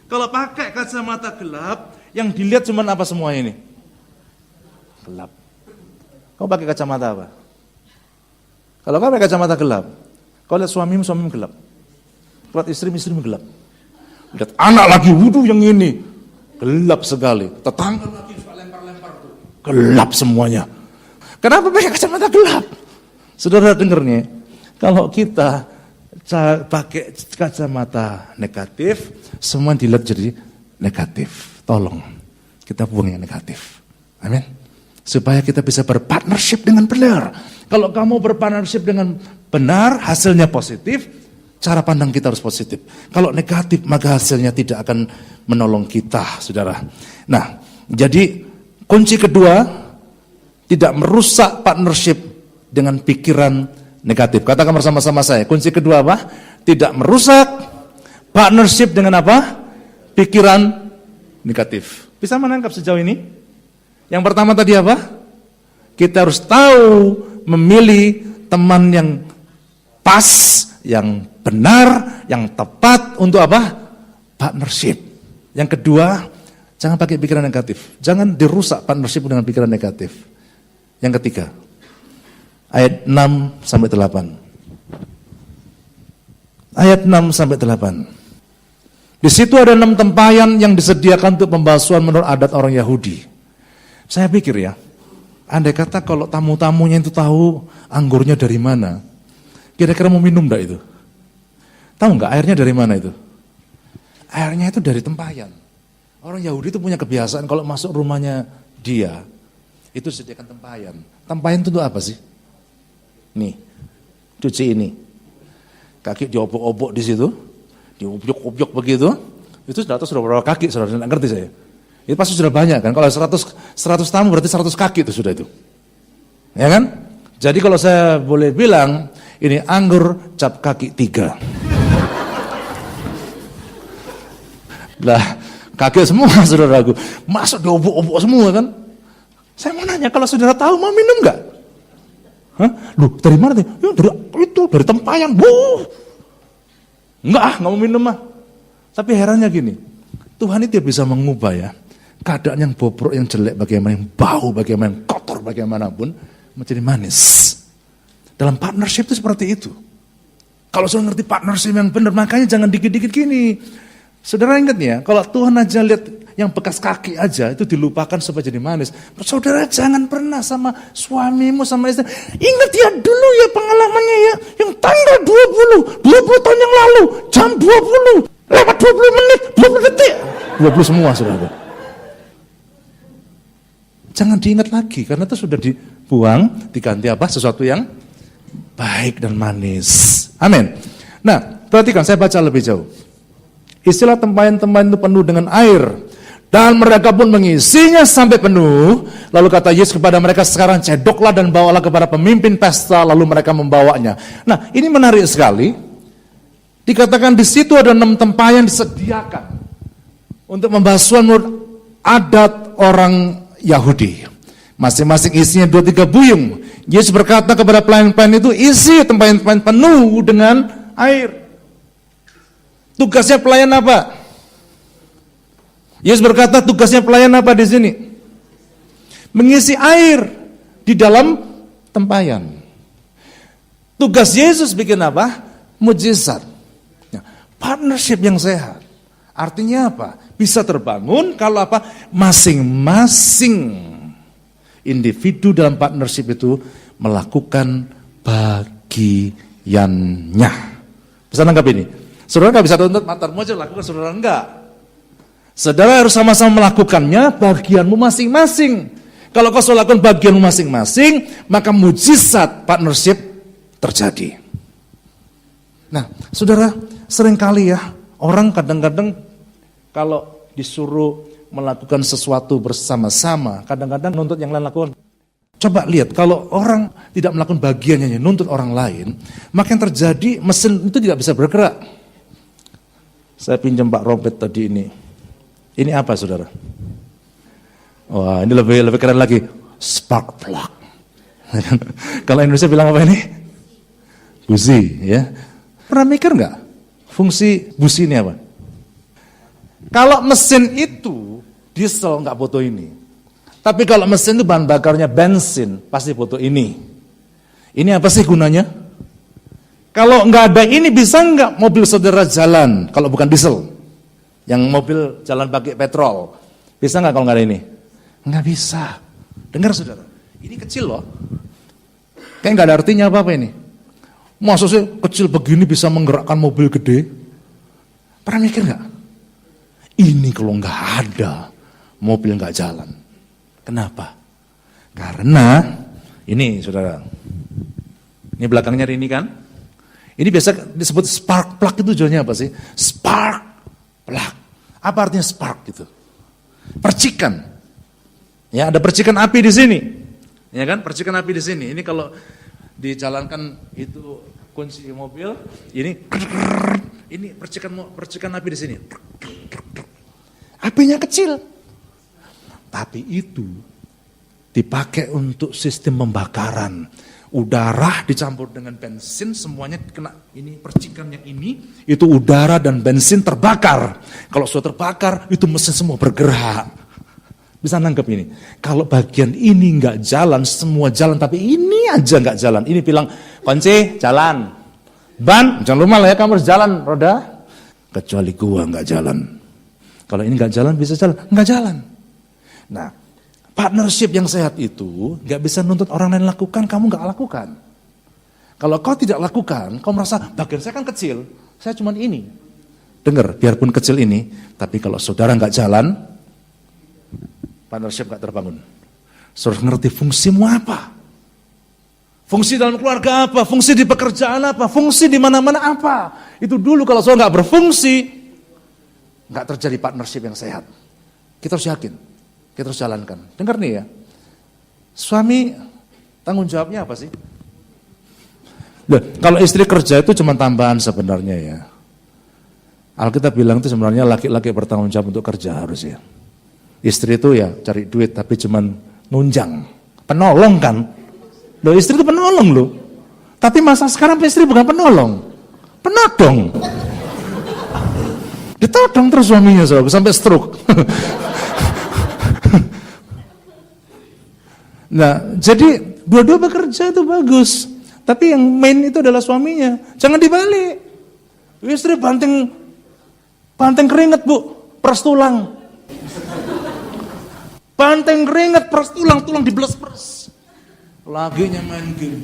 Kalau pakai kacamata gelap, yang dilihat cuma apa semua ini? Gelap. Kau pakai kacamata apa? Kalau kau pakai kacamata gelap, kau lihat suamimu gelap. Lihat istrimu gelap. Lihat anak lagi wudu yang ini. Gelap sekali. Tetangga lagi suka lempar-lempar tuh. Gelap semuanya. Kenapa pakai kacamata gelap? Saudara dengar nih, kalau kita pakai kacamata negatif, semua dilihat jadi negatif. Tolong kita buang yang negatif. Amin. Supaya kita bisa berpartnership dengan benar. Kalau kamu berpartnership dengan benar, hasilnya positif, cara pandang kita harus positif. Kalau negatif, maka hasilnya tidak akan menolong kita, saudara. Nah, jadi kunci kedua, tidak merusak partnership dengan pikiran negatif. Katakan bersama-sama saya, kunci kedua apa? Tidak merusak partnership dengan apa? Pikiran negatif. Bisa menangkap sejauh ini? Yang pertama tadi apa? Kita harus tahu memilih teman yang pas, yang benar, yang tepat untuk apa? Partnership. Yang kedua, jangan pakai pikiran negatif. Jangan dirusak partnership dengan pikiran negatif. Yang ketiga, ayat 6-8. Ayat 6-8. Di situ ada 6 tempayan yang disediakan untuk pembasuhan menurut adat orang Yahudi. Saya pikir ya, andai kata kalau tamu-tamunya itu tahu anggurnya dari mana, kira-kira mau minum enggak itu? Tahu enggak airnya dari mana itu? Airnya itu dari tempayan. Orang Yahudi itu punya kebiasaan kalau masuk rumahnya dia, itu sediakan tempayan. Tempayan itu untuk apa sih? Nih, cuci ini. Kaki diobok-obok di situ, diobyok-obyok begitu, itu sudah berapa kaki, saudara, tidak ngerti saya. Itu pasti sudah banyak kan, kalau 100 tamu berarti 100 kaki itu sudah itu. Ya kan? Jadi kalau saya boleh bilang, ini anggur cap kaki 3. Lah, kaki semua saudaraku, masuk diobok-obok semua kan. Saya mau nanya, kalau saudara tahu mau minum enggak? Hah? Loh, dari mana? Ya, dari tempayan. Enggak mau minum mah. Tapi herannya gini, Tuhan itu bisa mengubah ya, keadaan yang bobrok, yang jelek, bagaimana, yang bau, bagaimana, yang kotor, bagaimanapun, menjadi manis. Dalam partnership itu seperti itu. Kalau sudah ngerti partnership yang benar, makanya jangan dikit-dikit gini. Saudara ingat ya, kalau Tuhan aja lihat yang bekas kaki aja itu dilupakan supaya jadi manis. Saudara jangan pernah sama suamimu, sama istri. Ingat ya dulu ya pengalamannya ya. Yang tanggal 20 tahun yang lalu, jam 20, lewat 20 menit, 20 detik. 20 semua saudara. Jangan diingat lagi, karena itu sudah dibuang, diganti apa? Sesuatu yang baik dan manis. Amin. Nah, perhatikan, saya baca lebih jauh. Istilah tempayan-tempayan itu penuh dengan air, dan mereka pun mengisinya sampai penuh. Lalu kata Yesus kepada mereka, sekarang cedoklah dan bawalah kepada pemimpin pesta, lalu mereka membawanya. Nah, ini menarik sekali. Dikatakan di situ ada 6 tempayan disediakan untuk membasuhan menurut adat orang Yahudi. Masing-masing isinya 2-3 buyung. Yesus berkata kepada pelayan-pelayan itu, isi tempayan-tempayan penuh dengan air. Tugasnya pelayan apa? Yesus berkata tugasnya pelayan apa di sini? Mengisi air di dalam tempayan. Tugas Yesus bikin apa? Mujizat. Partnership yang sehat. Artinya apa? Bisa terbangun kalau apa? Masing-masing individu dalam partnership itu melakukan bagiannya. Bisa nangkap ini? Saudara nggak bisa tuntut matamu aja lakukan, saudara enggak. Saudara harus sama-sama melakukannya bagianmu masing-masing. Kalau kau sudah lakukan bagianmu masing-masing, maka mujizat partnership terjadi. Nah, saudara, seringkali ya orang kadang-kadang kalau disuruh melakukan sesuatu bersama-sama, kadang-kadang nuntut yang lain lakukan. Coba lihat, kalau orang tidak melakukan bagiannya, nuntut orang lain, maka yang terjadi mesin itu tidak bisa bergerak. Saya pinjam Pak Robert tadi ini. Ini apa saudara? Wah, ini lebih keren lagi. Spark plug. Kalau Indonesia bilang apa ini? Busi, ya. Pernah mikir nggak? Fungsi busi ini apa? Kalau mesin itu diesel nggak butuh ini. Tapi kalau mesin itu bahan bakarnya bensin, pasti butuh ini. Ini apa sih gunanya? Kalau nggak ada ini bisa nggak mobil saudara jalan kalau bukan diesel? Yang mobil jalan pakai petrol. Bisa nggak kalau nggak ada ini? Nggak bisa. Dengar saudara, ini kecil loh. Kayak nggak ada artinya apa-apa ini. Masa sih kecil begini bisa menggerakkan mobil gede? Pernah mikir nggak? Ini kalau nggak ada, mobil nggak jalan. Kenapa? Karena ini saudara, ini belakangnya ini kan, ini biasa disebut spark plug. Itu tujuannya apa sih? Spark plug. Apa artinya spark gitu? Percikan. Ya, ada percikan api di sini. Ya kan? Percikan api di sini. Ini kalau dijalankan itu kunci mobil, ini percikan api di sini. Apinya kecil. Tapi itu dipakai untuk sistem pembakaran. Udara dicampur dengan bensin, semuanya kena ini percikan yang ini, itu udara dan bensin terbakar. Kalau sudah terbakar, itu mesin semua bergerak. Bisa nangkep ini. Kalau bagian ini nggak jalan, semua jalan, tapi ini aja nggak jalan. Ini bilang, kunci, jalan. Ban, jangan lupa lah ya, kamu harus jalan, roda. Kecuali gua nggak jalan. Kalau ini nggak jalan, bisa jalan, nggak jalan. Nah, partnership yang sehat itu nggak bisa nuntut orang lain lakukan, kamu nggak lakukan. Kalau kau tidak lakukan, kau merasa bagian saya kan kecil, saya cuma ini. Dengar, biarpun kecil ini, tapi kalau saudara nggak jalan, partnership nggak terbangun. Saudara ngerti fungsimu apa? Fungsi dalam keluarga apa? Fungsi di pekerjaan apa? Fungsi di mana-mana apa? Itu dulu kalau saudara nggak berfungsi, nggak terjadi partnership yang sehat. Kita harus yakin. Kita harus jalankan. Dengar nih ya, suami tanggung jawabnya apa sih? Loh, kalau istri kerja itu cuma tambahan sebenarnya ya. Alkitab bilang itu sebenarnya laki-laki bertanggung jawab untuk kerja harusnya. Istri itu ya cari duit tapi cuma nunjang, penolong kan. Loh, istri itu penolong loh. Tapi masa sekarang istri bukan penolong, penodong. Ditodong terus suaminya sampai stroke. Nah, jadi dua-dua bekerja itu bagus. Tapi yang main itu adalah suaminya. Jangan dibalik. Istri banting keringat bu, peras tulang. Banteng keringat, peres tulang dibeles-beres. Laginya main game.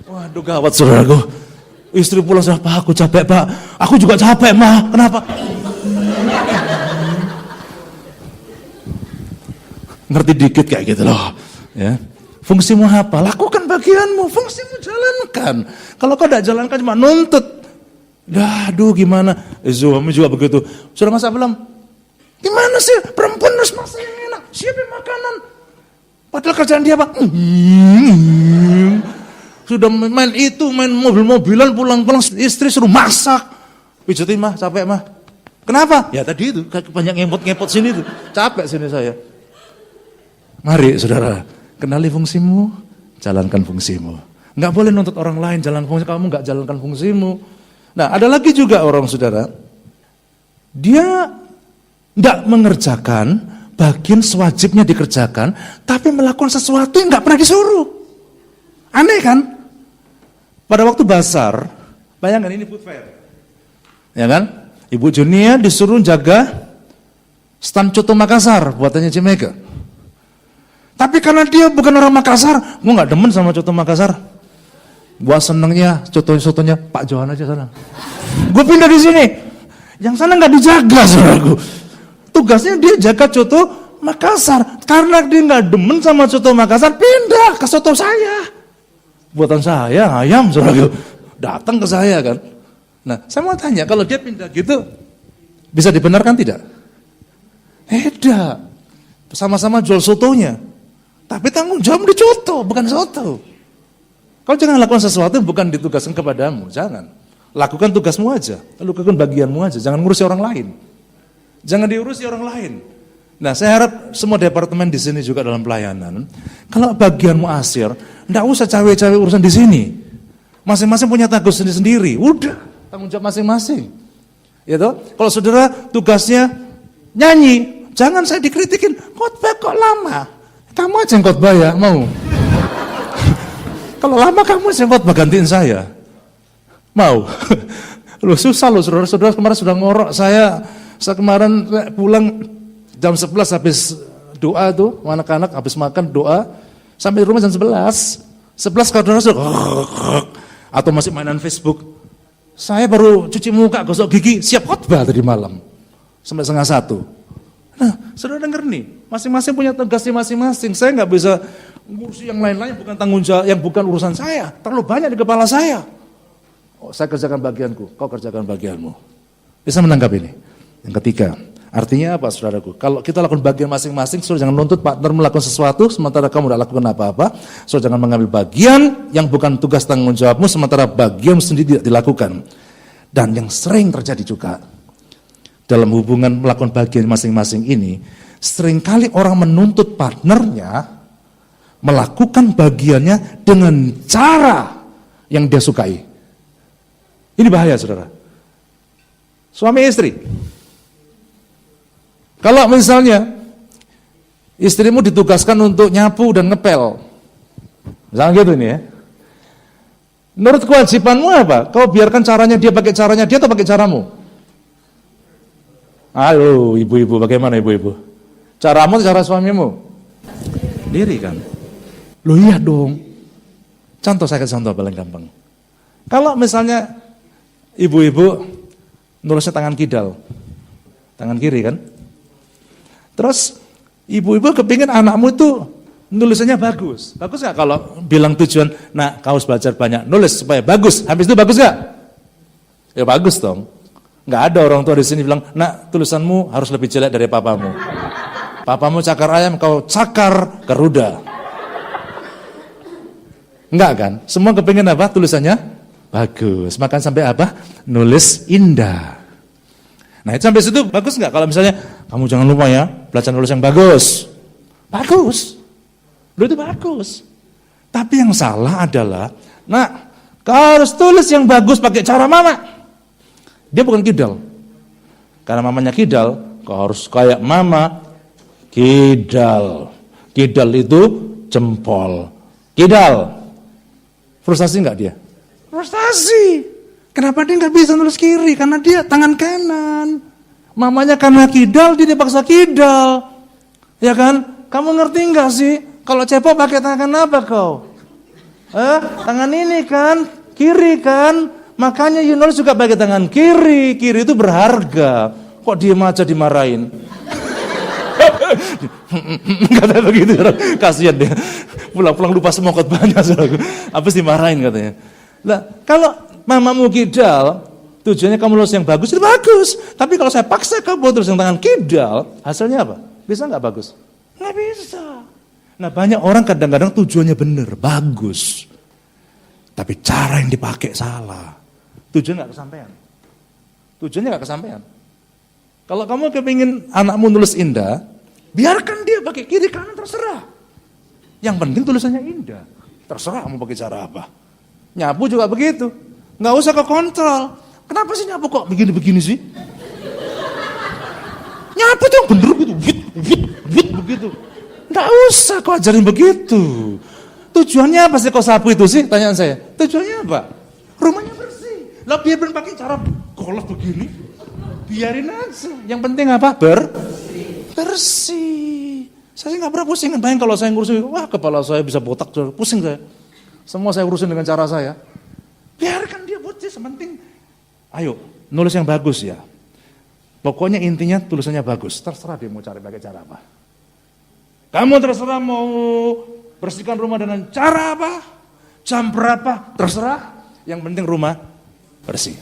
Waduh gawat saudaraku. Istri pulang sudah, Pak aku capek Pak. Aku juga capek Ma. Kenapa? Ngerti dikit kayak gitu loh. Ya. Fungsimu apa? Lakukan bagianmu. Fungsimu jalankan. Kalau kau tidak jalankan cuma nuntut. Aduh gimana? Suami juga begitu. Sudah masak belum? Gimana sih? Perempuan harus masak yang enak. Siapin makanan. Padahal kerjaan dia apa? Sudah main itu, main mobil-mobilan, pulang-pulang istri suruh masak. Pijetin Mah, capek Mah. Kenapa? Ya tadi itu, banyak ngepot-ngepot sini tuh. Capek sini saya. Mari saudara, kenali fungsimu, jalankan fungsimu. Enggak boleh nuntut orang lain jalan fungsi, kamu enggak jalankan fungsimu. Nah, ada lagi juga orang saudara, dia enggak mengerjakan bagian sewajibnya dikerjakan, tapi melakukan sesuatu yang enggak pernah disuruh. Aneh kan? Pada waktu basar, bayangkan ini food fair. Ya kan? Ibu Junia disuruh jaga stand coto Makassar, buatannya Cimega. Tapi karena dia bukan orang Makassar, gue nggak demen sama coto Makassar. Gua senengnya sotonya Pak Johan aja sana. Gue pindah di sini. Yang sana nggak dijaga, saudaraku. Tugasnya dia jaga coto Makassar. Karena dia nggak demen sama coto Makassar, pindah ke soto saya. Buatan saya ayam, saudaraku. Datang ke saya kan. Nah, saya mau tanya, kalau dia pindah gitu, bisa dibenarkan tidak? Tidak. Sama-sama jual sotonya. Tapi tanggung jawab di coto, bukan soto. Kau jangan lakukan sesuatu yang bukan ditugaskan kepadamu, jangan. Lakukan tugasmu aja, lakukan bagianmu aja, jangan ngurusi orang lain. Jangan diurusi orang lain. Nah, saya harap semua departemen di sini juga dalam pelayanan, kalau bagianmu asir, enggak usah cawe-cawe urusan di sini. Masing-masing punya tanggung sendiri, udah, tanggung jawab masing-masing. Ya toh? Kalau saudara tugasnya nyanyi, jangan saya dikritikin, khotbah kok lama. Kamu aja yang khotbah ya, mau? Kalau lama kamu aja yang khotbah gantiin saya. Mau? Lu susah loh, saudara-saudara kemarin sudah ngorok saya kemarin pulang jam 11 habis doa tuh, anak-anak habis makan doa, sampai di rumah jam 11. 11 saudara sudah atau masih mainan Facebook. Saya baru cuci muka, gosok gigi, siap khotbah tadi malam. Sampai 12:30. Nah, saudara dengar nih, masing-masing punya tugasnya masing-masing. Saya nggak bisa ngurusi yang lain-lain, bukan tanggung jawab, yang bukan urusan saya. Terlalu banyak di kepala saya. Oh, saya kerjakan bagianku, kau kerjakan bagianmu. Bisa menangkap ini. Yang ketiga, artinya apa saudaraku? Kalau kita lakukan bagian masing-masing, saudara jangan nuntut partner melakukan sesuatu, sementara kamu tidak lakukan apa-apa. Saudara jangan mengambil bagian yang bukan tugas tanggung jawabmu, sementara bagian sendiri tidak dilakukan. Dan yang sering terjadi juga, dalam hubungan melakukan bagian masing-masing ini, seringkali orang menuntut partnernya melakukan bagiannya dengan cara yang dia sukai. Ini bahaya saudara. Suami istri. Kalau misalnya istrimu ditugaskan untuk nyapu dan ngepel, misalnya gitu ini ya. Menurut kewajibanmu apa? Kau biarkan caranya dia pakai caranya dia atau pakai caramu? Halo ibu-ibu, bagaimana ibu-ibu? Caramu atau cara suamimu? Diri kan? Loh iya dong. Contoh, saya kasih contoh paling gampang. Kalau misalnya ibu-ibu nulisnya tangan kidal, tangan kiri kan? Terus ibu-ibu kepingin anakmu itu nulisannya bagus. Bagus gak kalau bilang tujuan, nah kau harus belajar banyak, nulis supaya bagus. Habis itu bagus gak? Ya bagus dong. Nggak ada orang tua di sini bilang, nak tulisanmu harus lebih jelek dari papamu. Papamu cakar ayam, kau cakar garuda. Enggak kan? Semua kepingin apa? Tulisannya bagus. Makan sampai apa? Nulis indah. Nah itu sampai situ bagus nggak? Kalau misalnya, kamu jangan lupa ya, belajar nulis yang bagus. Bagus. Lu itu bagus. Tapi yang salah adalah, nah kau harus tulis yang bagus pakai cara mama. Dia bukan kidal. Karena mamanya kidal, kau harus kayak mama kidal. Kidal itu jempol. Kidal. Frustasi enggak dia? Frustasi. Kenapa dia nggak bisa nulis kiri? Karena dia tangan kanan. Mamanya karena kidal, dia dipaksa kidal. Ya kan? Kamu ngerti nggak sih? Kalau cepok pakai tangan apa kau? Tangan ini kan, kiri kan. Makanya Yunus juga pakai tangan kiri. Kiri itu berharga. Kok diem aja dimarahin? Katanya begitu, kasihan dia. Pulang-pulang lupa semua khotbahnya. Habis dimarahin katanya. Nah, kalau mamamu kidal, tujuannya kamu lulus yang bagus, itu bagus. Tapi kalau saya paksa kamu terus yang tangan kidal, hasilnya apa? Bisa nggak bagus? Nggak bisa. Nah, banyak orang kadang-kadang tujuannya benar, bagus. Tapi cara yang dipakai salah. Tujuannya nggak kesampaian. Tujuannya nggak kesampaian. Kalau kamu kepingin anakmu nulis indah, biarkan dia pakai kiri kanan terserah. Yang penting tulisannya indah. Terserah mau pakai cara apa. Nyapu juga begitu. Nggak usah ke kontrol. Kenapa sih nyapu kok begini-begini sih? Nyapu tuh yang bener gitu. Wit begitu. Nggak usah kok ajarin begitu. Tujuannya apa sih kok sapu itu sih? Tanyaan saya. Tujuannya apa? Rumahnya bersih. Lah biar pakai cara golok begini. Biarin aja. Yang penting apa? Bersih. Saya sih nggak pernah pusing. Bayang kalau saya ngurusin, wah kepala saya bisa botak, pusing saya. Semua saya urusin dengan cara saya. Biarkan dia putih, sementing. Ayo, nulis yang bagus ya. Pokoknya intinya tulisannya bagus. Terserah dia mau cari pakai cara apa. Kamu terserah mau bersihkan rumah dengan cara apa, jam berapa, terserah. Yang penting rumah bersih.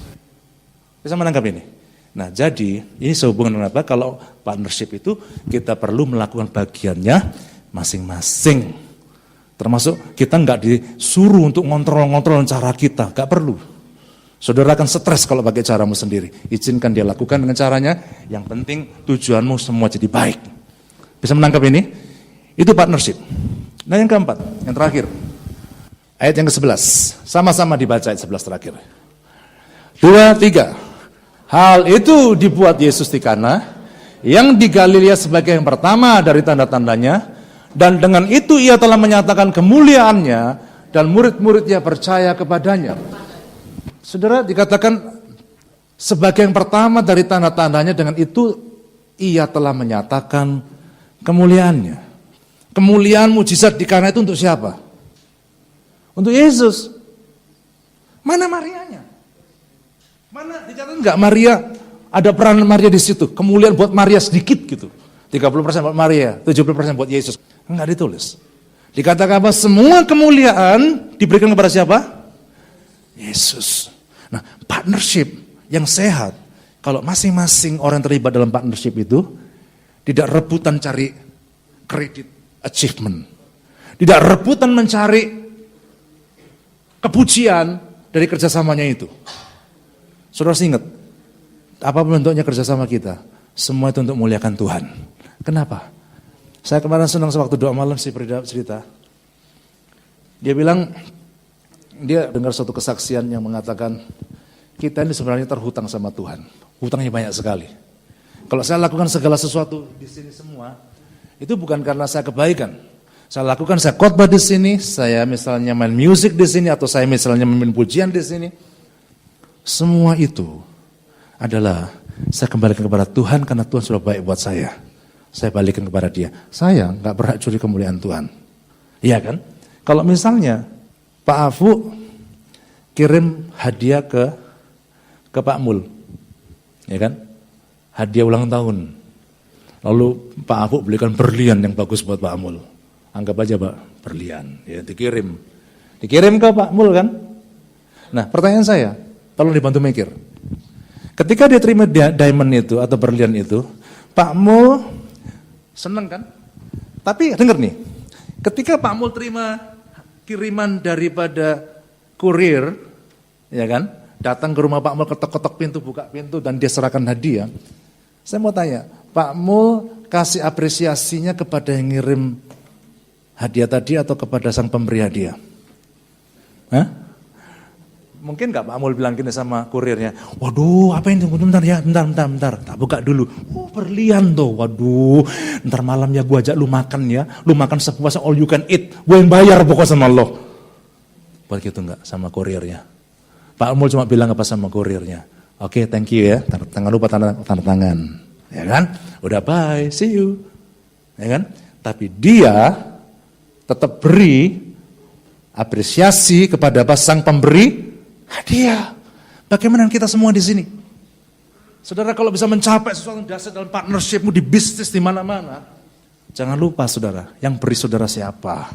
Bisa menangkap ini? Nah, jadi ini sehubungan dengan apa? Kalau partnership itu kita perlu melakukan bagiannya masing-masing. Termasuk kita nggak disuruh untuk ngontrol cara kita, nggak perlu. Saudara akan stres kalau pakai caramu sendiri. Izinkan dia lakukan dengan caranya. Yang penting tujuanmu semua jadi baik. Bisa menangkap ini? Itu partnership. Nah, yang keempat, yang terakhir. Ayat yang ke-11. Sama-sama dibaca ayat 11 terakhir. 2, 3. Hal itu dibuat Yesus di Kana, yang di Galilea sebagai yang pertama dari tanda-tandanya, dan dengan itu ia telah menyatakan kemuliaannya, dan murid-muridnya percaya kepadanya. Saudara, dikatakan sebagai yang pertama dari tanda-tandanya, dengan itu ia telah menyatakan kemuliaannya. Kemuliaan mujizat di Kana itu untuk siapa? Untuk Yesus. Mana Marianya? Mana dicatat enggak Maria, ada peran Maria di situ. Kemuliaan buat Maria sedikit gitu. 30% buat Maria, 70% buat Yesus. Enggak ditulis. Dikatakan apa? Semua kemuliaan diberikan kepada siapa? Yesus. Nah, partnership yang sehat, kalau masing-masing orang terlibat dalam partnership itu, tidak rebutan cari kredit achievement. Tidak rebutan mencari kepujian dari kerjasamanya itu. Saudara ingat, apa bentuknya kerjasama kita? Semua itu untuk muliakan Tuhan. Kenapa? Saya kemarin senang sewaktu doa malam si Frida cerita. Dia bilang, dia dengar suatu kesaksian yang mengatakan, kita ini sebenarnya terhutang sama Tuhan. Hutangnya banyak sekali. Kalau saya lakukan segala sesuatu di sini semua, itu bukan karena saya kebaikan. Saya lakukan, saya khotbah di sini, saya misalnya main musik di sini, atau saya misalnya memimpin pujian di sini. Semua itu adalah saya kembalikan kepada Tuhan karena Tuhan sudah baik buat saya. Saya balikin kepada Dia. Saya nggak berhak curi kemuliaan Tuhan. Iya kan? Kalau misalnya Pak Afu kirim hadiah ke Pak Mul, ya kan? Hadiah ulang tahun. Lalu Pak Afu belikan berlian yang bagus buat Pak Mul. Anggap aja Pak, berlian. Ya, dikirim ke Pak Mul kan? Nah, pertanyaan saya, tolong dibantu mikir. Ketika dia terima diamond itu atau berlian itu, Pak Mul seneng kan? Tapi dengar nih, ketika Pak Mul terima kiriman daripada kurir, ya kan? Datang ke rumah Pak Mul, ketok-ketok pintu, buka pintu dan dia serahkan hadiah. Saya mau tanya, Pak Mul kasih apresiasinya kepada yang ngirim hadiah tadi atau kepada sang pemberi hadiah? Hah? Mungkin gak Pak Mul bilang gini sama kurirnya, waduh apa ini, bentar, tak buka dulu. Oh berlian tuh, waduh, ntar malam ya gua ajak lu makan ya, lu makan sepuasnya all you can eat, gua yang bayar pokoknya sama lo. Buat gitu enggak sama kurirnya. Pak Mul cuma bilang apa sama kurirnya, oke, thank you ya, jangan lupa tanda tangan, ya kan? Udah bye, see you, ya kan? Tapi dia tetap beri apresiasi kepada sang pemberi hadiah. Bagaimana kita semua di sini? Saudara, kalau bisa mencapai sesuatu yang dasar dalam partnershipmu di bisnis di mana-mana, jangan lupa saudara, yang beri saudara siapa?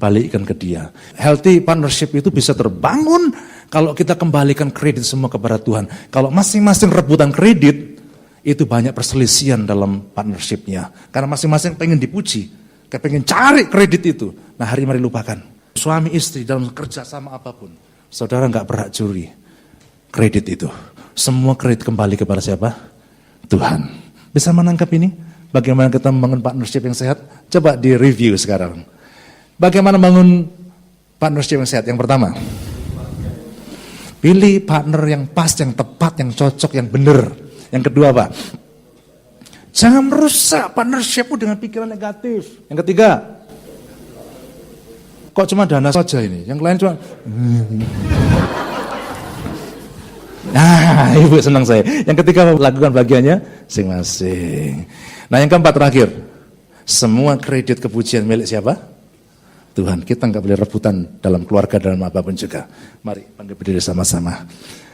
Balikkan ke dia. Healthy partnership itu bisa terbangun kalau kita kembalikan kredit semua kepada Tuhan. Kalau masing-masing rebutan kredit, itu banyak perselisihan dalam partnershipnya. Karena masing-masing pengen dipuji, pengen cari kredit itu. Nah, hari mari lupakan. Suami istri dalam kerja sama apapun, saudara nggak berhak curi kredit itu. Semua kredit kembali kepada siapa? Tuhan. Bisa menangkap ini? Bagaimana kita membangun partnership yang sehat? Coba di-review sekarang. Bagaimana membangun partnership yang sehat? Yang pertama, pilih partner yang pas, yang tepat, yang cocok, yang benar. Yang kedua apa? Jangan merusak partnershipmu dengan pikiran negatif. Yang ketiga, kok cuma dana saja ini? Yang lain cuma... Nah, ibu senang saya. Yang ketiga, lakukan bagiannya masing-masing. Nah, yang keempat terakhir, semua kredit kepujian milik siapa? Tuhan. Kita nggak boleh rebutan dalam keluarga, dalam apapun juga. Mari bangkit berdiri sama-sama.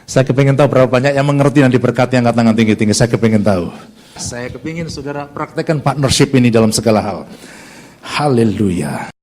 Saya kepingin tahu berapa banyak yang mengerti dan diberkati, angkat tangan tinggi-tinggi. Saya kepingin tahu. Saya kepingin saudara praktekkan partnership ini dalam segala hal. Haleluya.